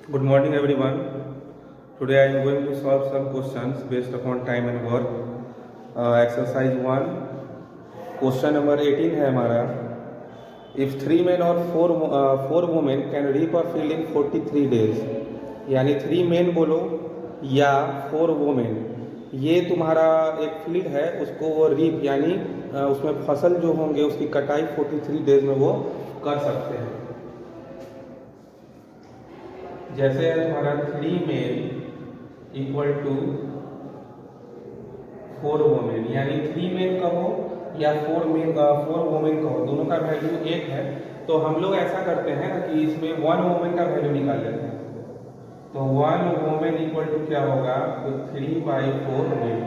Good morning, everyone. Today I am going to solve some questions based upon time and work. Exercise 1. Question number 18 है हमारा. If 3 men or 4 women can reap a field in 43 days, यानी 3 men बोलो या 4 women, ये तुम्हारा एक field है, उसको वो रीप यानी उसमें फसल जो होंगे उसकी कटाई 43 डेज में वो कर सकते हैं. जैसे है तुम्हारा 3 मेल इक्वल टू 4 वोमेन, यानी 3 मेल कहो या 4 वोमेन कहो, दोनों का वैल्यू एक है. तो हम लोग ऐसा करते हैं कि इसमें 1 वोमेन का वैल्यू निकाल लेते हैं. तो 1 वोमेन इक्वल टू क्या होगा, तो 3/4 मेल.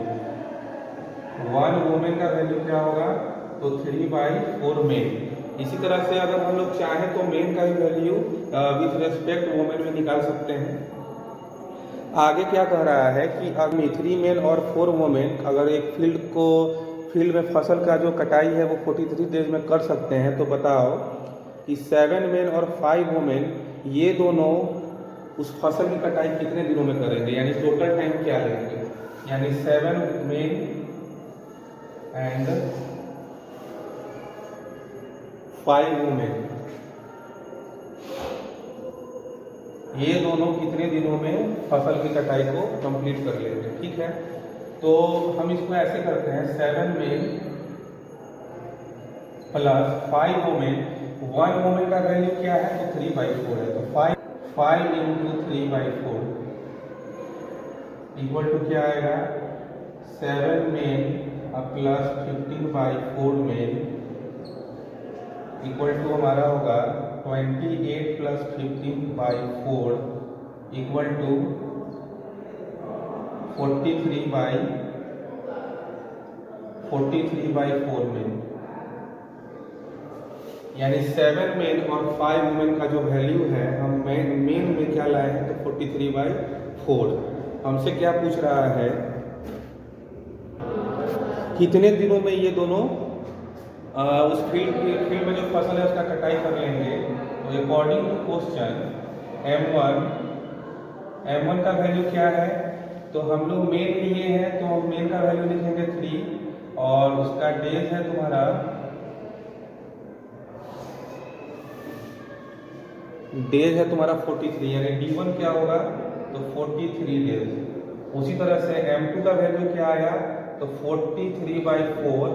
1 वोमेन का वैल्यू क्या होगा, तो 3/4 मेल. इसी तरह से अगर हम लोग चाहें तो मेन का भी वैल्यू विथ रेस्पेक्ट वोमेन में निकाल सकते हैं. आगे क्या कह रहा है कि अगर 3 मेन और 4 वोमेन अगर एक फील्ड में फसल का जो कटाई है वो 43 डेज में कर सकते हैं, तो बताओ कि 7 मेन और 5 वोमेन ये दोनों उस फसल की कटाई कितने दिनों में करेंगे, यानी टोटल टाइम क्या लेंगे. यानी 7 मेन एंड 5 वुमेन, ये दोनों कितने दिनों में फसल की कटाई को कंप्लीट कर लेंगे. ठीक है, तो हम इसको ऐसे करते हैं 7 मेन प्लस 5 वुमेन. 1 वुमेन का वैल्यू क्या है, तो 3/4 है. तो 5 इंटू 3/4 इक्वल टू क्या आएगा, 7 men plus 15/4 men equal to हमारा होगा 28 प्लस 15/4 इक्वल टू 43/4 मेन. यानी 7 मेन और 5 वुमेन का जो वैल्यू है हम मेन में क्या लाए हैं, तो 43/4. हमसे क्या पूछ रहा है, कितने दिनों में ये दोनों उस फील्ड में जो फसल है उसका कटाई कर लेंगे. तो अकॉर्डिंग टू क्वेश्चन M1 का वैल्यू क्या है, तो हम लोग मेन लिए हैं तो हम मेन का वैल्यू लिखेंगे 3 और उसका डेज है तुम्हारा डेज है तुम्हारा 43, यानी D1 क्या होगा, तो 43 डेज. उसी तरह से M2 का वैल्यू क्या आया, तो 43/4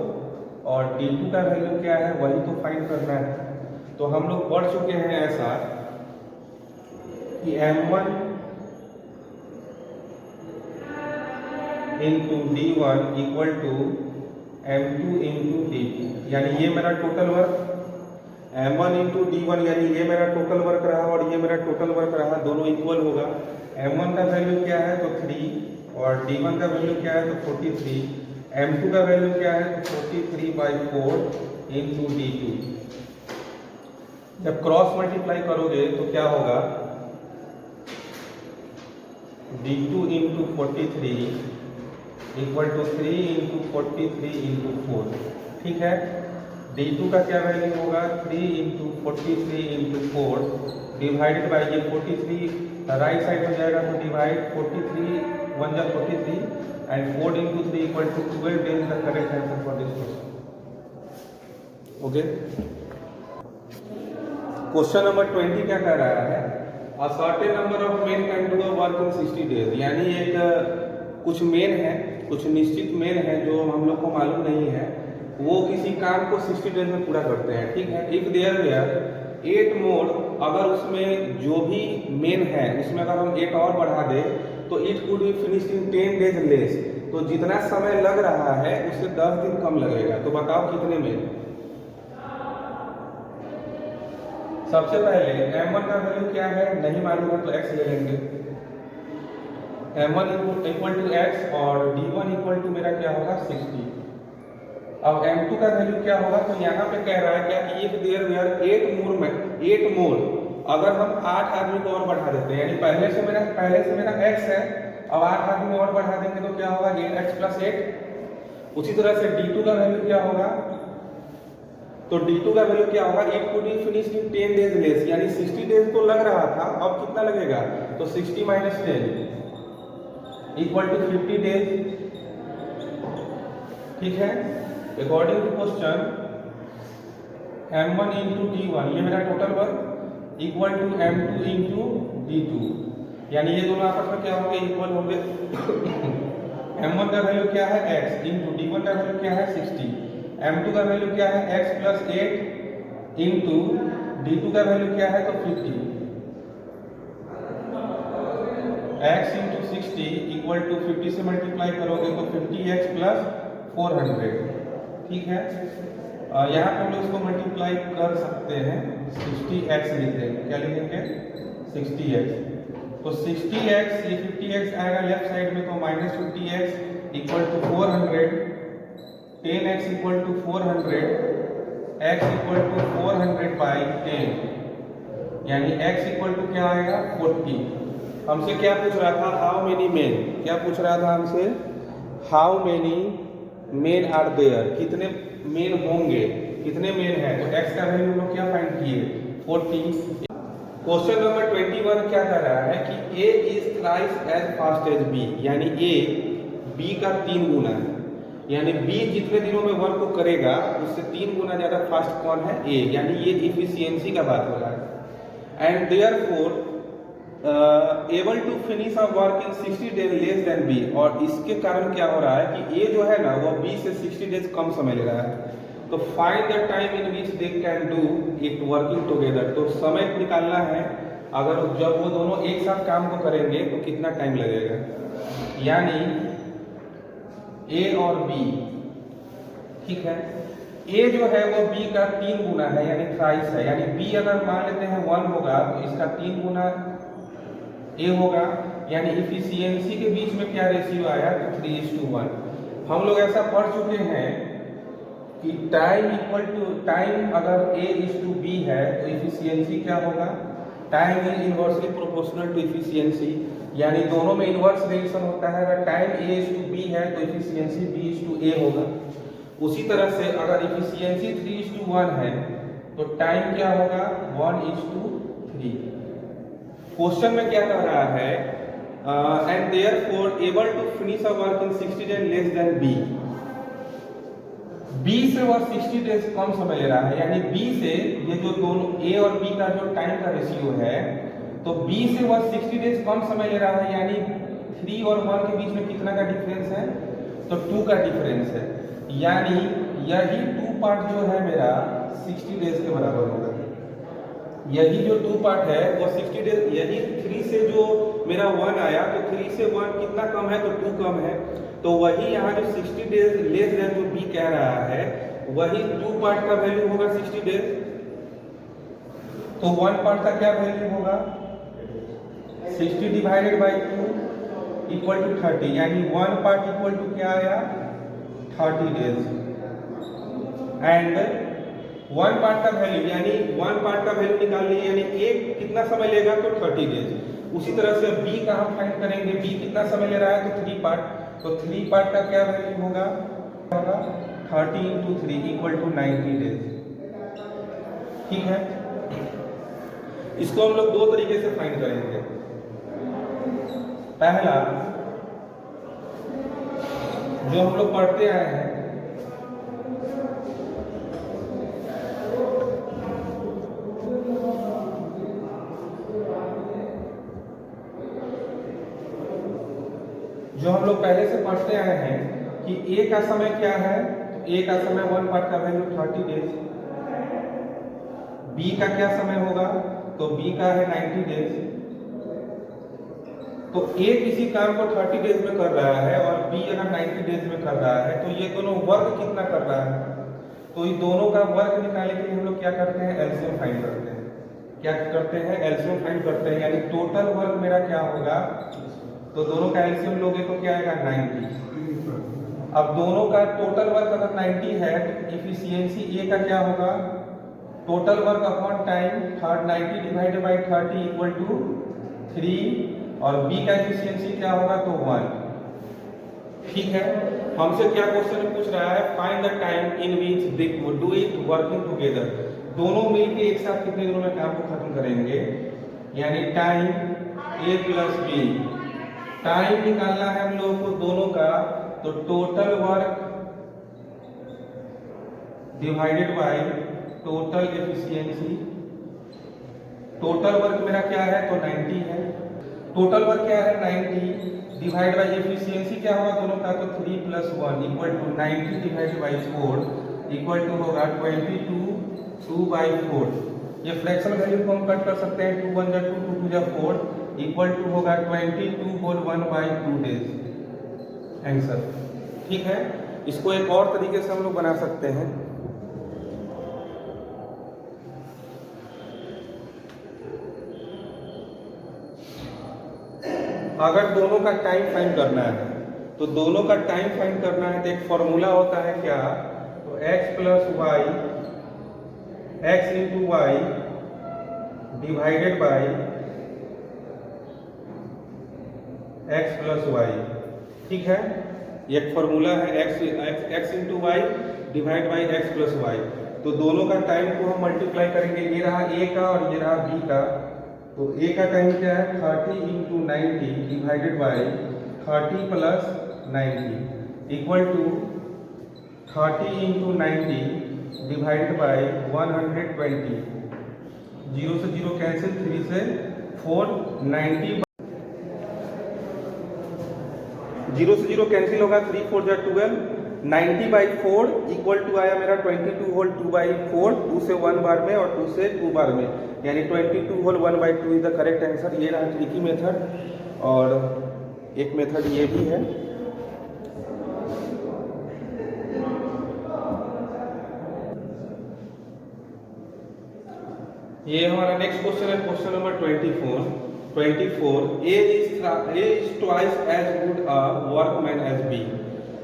और D2 का वैल्यू क्या है वही तो फाइंड करना है. तो हम लोग पढ़ चुके हैं ऐसा कि M1 into D1 equal to M2 into D2, यानी ये मेरा total work. M1 into D1 यानी ये मेरा टोटल वर्क रहा और ये मेरा टोटल वर्क रहा, दोनों इक्वल होगा. M1 का वैल्यू क्या है, तो 3 और D1 का वैल्यू क्या है, तो 43. M2 का वैल्यू क्या है, तो 43/4 इंटू D2. जब क्रॉस मल्टीप्लाई करोगे तो क्या होगा, D2 into 43 equal to 3 into 43 into 4. ठीक है, D2 का क्या वैल्यू होगा, 3 इंटू 43 इंटू 4 डिवाइडेड बाई ये 43 राइट साइड में जाएगा तो डिवाइड 43 1 जा 43 and 4 into 3 equal to 12 days. The correct answer for this question. Okay, question number 20 क्या कह रहा है, a certain number of men can do a work in 60 days. यानी एक कुछ मेन है, कुछ निश्चित मेन है जो हम लोग को मालूम नहीं है, वो किसी काम को 60 डेज में पूरा करते हैं. ठीक है, इफ देयर वेयर 8 मोर, अगर उसमें जो भी मेन है उसमें अगर हम 8 और बढ़ा दें तो it could be finished in 10 days less. तो जितना समय लग रहा है उससे 10 दिन कम लगेगा. तो बताओ कितने मेन. सबसे पहले M1 का वैल्यू क्या है, नहीं मालूम है तो x ले लेंगे. M1 इक्वल टू x और D1 इक्वल टू मेरा क्या होगा 60. अब M2 का वैल्यू क्या होगा, तो यहाँ पे कह रहा है क्या कि इफ देयर वेयर 8 मोर अगर हम 8 आदमी को और बढ़ा देते हैं, यानी पहले से मेरा x है, अब 8 आदमी और बढ़ा देंगे तो क्या होगा 8x + 8. उसी तरह से D2 का वैल्यू क्या होगा, तो D2 का वैल्यू क्या होगा, it could be finished in 10 days less, यानी 60 डेज तो लग रहा था, अब कितना लगेगा, तो 60 माइनस 10 इक्वल टू 50 डेज। ठीक है, according to question M1 into D1, ये मेरा total work equal to M2 into D2, यानी ये दोनों आपस में क्या होंगे, इक्वल होंगे। M1 का वैल्यू क्या है x इंटू D1 का वैल्यू क्या है 60, M2 का वैल्यू क्या है x प्लस 8 इंटू D2 का वैल्यू क्या है तो 50, x इंटू 60 इक्वल टू 50 से मल्टीप्लाई करोगे तो 50x प्लस 400। ठीक है, यहाँ पर हम लोग इसको मल्टीप्लाई कर सकते हैं, 60x लिख देंगे, क्या लिखेंगे 60x, तो 60x ये 50x आएगा लेफ्ट साइड में, तो minus 50x equal to 400, 10x equal to 400, x equal to 400 by 10, यानी x इक्वल टू क्या आएगा 40। हमसे क्या पूछ रहा था, हाउ मेनी मेन, क्या पूछ रहा था हमसे, how many men are there, कितने मेन होंगे, कितने मेन है, तो x का वैल्यू लोग क्या फाइंड किए 40। क्वेश्चन नंबर 21 क्या कह रहा है कि A is thrice as fast as B, यानी A B का 3 गुना है, यानी B जितने दिनों में वर्क को करेगा उससे 3 गुना ज्यादा फास्ट कौन है A, यानी ये इफिशियंसी का बात हो रहा है। And therefore able to finish a work in 60 days less than B, और इसके कारण क्या हो रहा है कि A जो है ना वो B से 60 डेज कम समय ले रहा है, तो find the time in which they can do it working together, तो समय निकालना है, अगर जब वो दोनों एक साथ काम को करेंगे तो कितना टाइम लगेगा, यानी A और B। ठीक है, A जो है वो B का 3 गुना है, यानी थ्राइस है, यानी B अगर मान लेते हैं 1 होगा तो इसका 3 गुना A होगा, यानी इफिशियंसी के बीच में क्या रेशियो आया तो 3:1। हम लोग ऐसा पढ़ चुके हैं कि टाइम इक्वल टू टाइम, अगर A:B है तो इफिशियंसी क्या होगा, time is inversely proportional to efficiency, यानी दोनों में इनवर्स रिलेशन होता है, अगर टाइम A:B है तो इफिशियंसी B:A होगा। उसी तरह से अगर इफिशियंसी 3:1 है तो टाइम क्या होगा 1:3। क्वेश्चन में क्या कह रहा है, and therefore able to finish a work in 60 days less than B, B से वह 60 डेज कम समय ले रहा है, यानी B से ये जो दोनों A और B का जो टाइम का रेशियो है, तो B से वह 60 डेज कम समय ले रहा है, यानी 3 और 1 के बीच में कितना का डिफरेंस है तो 2 का डिफरेंस है, यानी यही 2 पार्ट जो है मेरा 60 डेज के बराबर होगा। यही जो 2 पार्ट है वो 60 डेज, यही 3 से जो मेरा 1 आया तो 3 से 1 कितना कम है तो 2 कम है, तो वही यहाँ जो 60 डेज लेस देन जो B कह रहा है वही 2 पार्ट का वैल्यू होगा 60 डेज, तो 1 पार्ट का क्या वैल्यू होगा 60 डिवाइडेड बाई 2 इक्वल टू 30, यानी 1 पार्ट इक्वल टू क्या आया 30 डेज, एंड 1 पार्ट का वैल्यू, यानी 1 पार्ट का वैल्यू निकाल लिए, यानी एक कितना समय लेगा तो 30 डेज। उसी तरह से B का हम फाइंड करेंगे, B कितना समय ले रहा है तो 3 पार्ट, तो 3 पार्ट का क्या वैल्यू होगा 30 इंटू 3 इक्वल टू 90 डेज। ठीक है, इसको हम लोग 2 तरीके से फाइंड करेंगे। पहला जो हम लोग पढ़ते आए हैं, जो हम लोग पहले से पढ़ते आए हैं कि A का समय क्या है, तो A का समय 1 पार्ट का वैल्यू 30 डेज, B का क्या समय होगा तो B का है 90 डेज, तो A किसी काम को 30 डेज में कर रहा है और B अगर 90 डेज में कर रहा है, तो ये दोनों वर्क कितना कर रहा है, तो इन दोनों का वर्क निकालने के लिए हम लोग क्या करते हैं एलसीएम फाइंड करते हैं। क्या करते हैं एलसीएम फाइंड करते हैं, यानी टोटल वर्क मेरा क्या होगा, तो दोनों का एलसीएम लोगे तो क्या आएगा 90। अब दोनों का टोटल वर्क अगर 90 है तो इफिशियंसी A का क्या होगा total work upon time 90 divided by 30 equal to 3, और B का इफिशियंसी क्या होगा तो 1। ठीक है, हमसे क्या क्वेश्चन पूछ रहा है, find the time in which they do it working together. दोनों मिलके एक साथ कितने दिनों में काम को खत्म करेंगे, यानी टाइम ए प्लस बी। टाइम निकालना है हम लोगों को दोनों का, तो total work divided by total efficiency. Total work मेरा क्या है, तो 90 है। टोटल वर्क क्या है, 90 डिवाइड बाई एफिशिएंसी क्या होगा दोनों का, तो 3 + 1 equal to 90 divide by 4 equal to होगा 22 2/4। ये फ्रैक्शन वैल्यू को हम कट कर सकते हैं, 2 1 2 2 2 4 इक्वल टू होगा 22 होल 1/2 डेज आंसर। ठीक है, इसको एक और तरीके से हम लोग बना सकते हैं। अगर दोनों का टाइम फाइंड करना है, तो दोनों का टाइम फाइंड करना है तो एक फॉर्मूला होता है क्या, तो x + y x × y divided by x + y। ठीक है, एक फॉर्मूला है x × y divide by x + y। तो दोनों का टाइम को हम मल्टीप्लाई करेंगे, ये रहा a का और ये रहा b का। तो a का टाइम क्या है, 30 × 90 divided by 30 + 90 equal to 30 × 90 divided by 120। 0 से 0 कैंसिल, 3 से 4 90 0 से 0 कैंसिल होगा, 3 4 जा 12 90/4 इक्वल टू आया मेरा 22 होल 2/4, 2 से 1 बार में और 2 से 2 बार में, यानी 22 whole 1/2 is the correct answer. ये रहा ट्रिकी मेथड, और एक मेथड ये भी है। ये हमारा नेक्स्ट क्वेश्चन है, question number 24। A is twice as good a workman as B।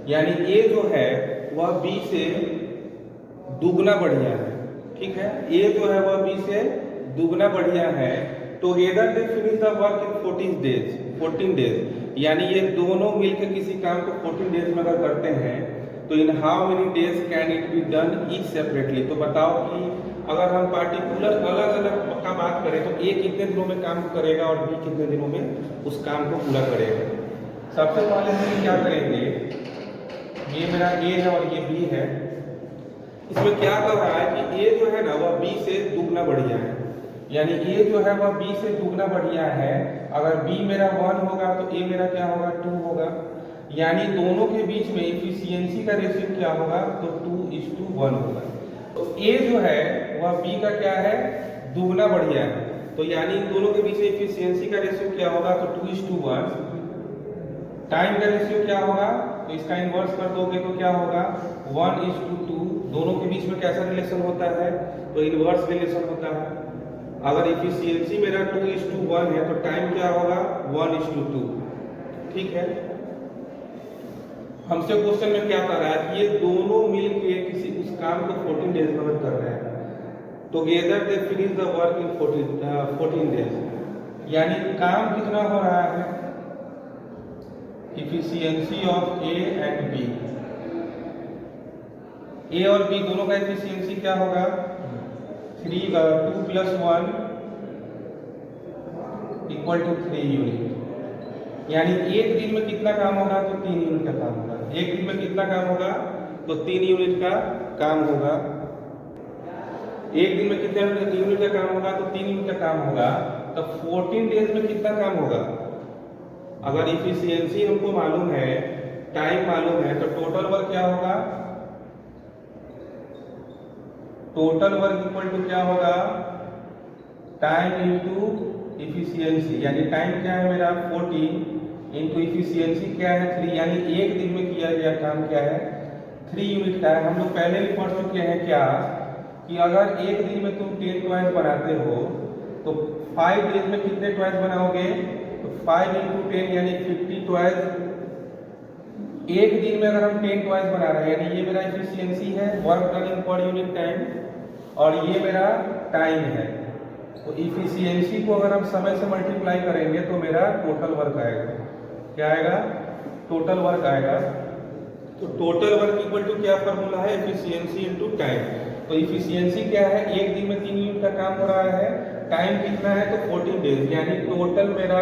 यानी A जो है वह B से दुगना बढ़िया है। ठीक है, A जो है वह B से दुगना बढ़िया है। Together they finish the work in 14 days. यानी ये दोनों मिलकर किसी काम को 14 डेज में अगर करते हैं, तो in how many days can it be done each separately. तो बताओ कि अगर हम पार्टिकुलर अलग अलग का बात करें तो A कितने दिनों में काम करेगा और B कितने दिनों में उस काम को पूरा करेगा। सबसे पहले हम क्या करेंगे, ये मेरा A है और ये B है। इसमें क्या कर रहा है कि A जो है ना वह B से दुगना बढ़िया है, यानी A जो है वह B से दुगना बढ़िया है। अगर B मेरा 1 होगा तो A मेरा क्या होगा, 2 होगा। यानी दोनों के बीच में इफिशियंसी का रेशियो क्या होगा, तो 2:1 होगा। तो A जो है वह B का क्या है, दुगना बढ़िया है। तो यानी दोनों के बीच में इफिशियंसी का रेशियो क्या होगा, तो 2:1। टाइम का रेशियो क्या होगा, तो इसका इनवर्स कर दोगे तो क्या होगा, 1:2। दोनों के बीच में कैसा रिलेशन होता है, तो इनवर्स रिलेशन होता है। अगर इफिशियंसी मेरा 2:1 है तो टाइम क्या होगा, 1:2। ठीक है, हमसे क्वेश्चन में क्या कर रहा है कि ये दोनों मिलके किसी उस काम को 14 डेज में कर रहे हैं। Together they finish the work in 14 days. यानी काम कितना हो रहा है, efficiency of A and B। A और B दोनों का इफिशियंसी क्या होगा, 2 + 1 इक्वल टू 3 यूनिट। यानी एक दिन में कितना काम होगा, तो 3 यूनिट का काम होगा। एक दिन में कितना काम होगा, तो 3 यूनिट का काम होगा। एक दिन में कितने यूनिट का काम होगा, तो 3 यूनिट का काम होगा। तो 14 डेज में कितना काम होगा। अगर इफिशियंसी हमको मालूम है, टाइम मालूम है, तो टोटल वर्क क्या होगा, टोटल वर्क इक्वल टू क्या होगा, टाइम इनटू इफिशियंसी। यानी टाइम क्या है मेरा 14 इंटू इफिशियंसी क्या है 3। यानी एक दिन में किया गया काम क्या है, 3 यूनिट का है। हम लोग पहले भी पढ़ चुके हैं क्या, कि अगर एक दिन में तुम 10 टॉयज बनाते हो तो 5 डेज में कितने टॉयज बनाओगे, तो 5 × 10 यानी 50 टॉयज। एक दिन में अगर हम 10 टॉयज बना रहे हैं, यानी ये मेरा इफिशियंसी है, work done in per unit time, और ये मेरा टाइम है। तो इफिशियंसी को अगर हम समय से मल्टीप्लाई करेंगे तो मेरा टोटल वर्क आएगा, क्या आएगा, टोटल वर्क आएगा। तो टोटल वर्क इक्वल टू क्या फॉर्मूला है, एफिशिएंसी इनटू टाइम। तो एफिशिएंसी क्या है, एक दिन में 3 यूनिट का काम हो रहा है, टाइम कितना है तो 14 डेज, यानी टोटल मेरा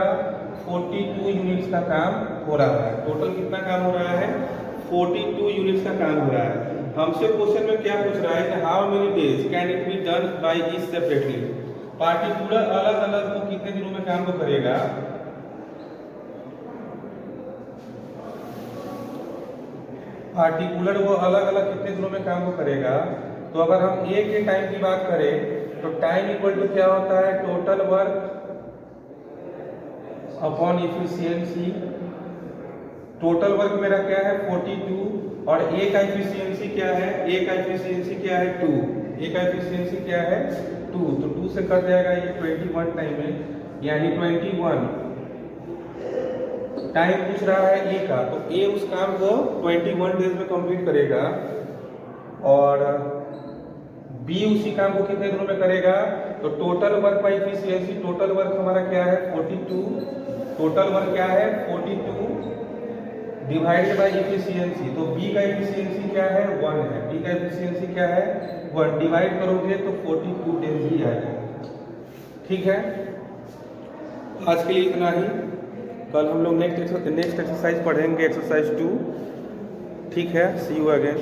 42 यूनिट्स का काम हो रहा है। टोटल कितना काम हो रहा है, 42 यूनिट्स का काम हो रहा है। हमसे क्वेश्चन में क्या पूछ रहा है कि how many days can it be done by each separately. Particular अलग अलग वो कितने दिनों में काम को करेगा, पार्टिकुलर वो अलग अलग कितने दिनों में काम को करेगा। तो अगर हम एक के टाइम की बात करें तो टाइम इक्वल टू क्या होता है, total work upon efficiency. Total work मेरा क्या है 42 और ए का इफिशियंसी क्या है, ए का इफिशियंसी क्या है 2, ए का इफिशियंसी क्या है 2, तो 2 से कट जाएगा ये 21 टाइम में, यानी 21 टाइम पूछ रहा है ए का, तो ए उस काम को 21 डेज में कंप्लीट करेगा और बी उसी काम को कितने दिनों में करेगा। तो total work by efficiency, total work हमारा क्या है 42, टोटल वर्क क्या है 42 डिवाइडेड बाई इफिशियंसी। तो बी का इफिशियंसी क्या है 1 है, बी का इफिशियंसी क्या है 1, डिवाइड करोगे तो 42 डेज ही आएगा। ठीक है, आज के लिए इतना ही। कल हम लोग नेक्स्ट एक्सरसाइज पढ़ेंगे, एक्सरसाइज 2। ठीक है, सी यू अगेन।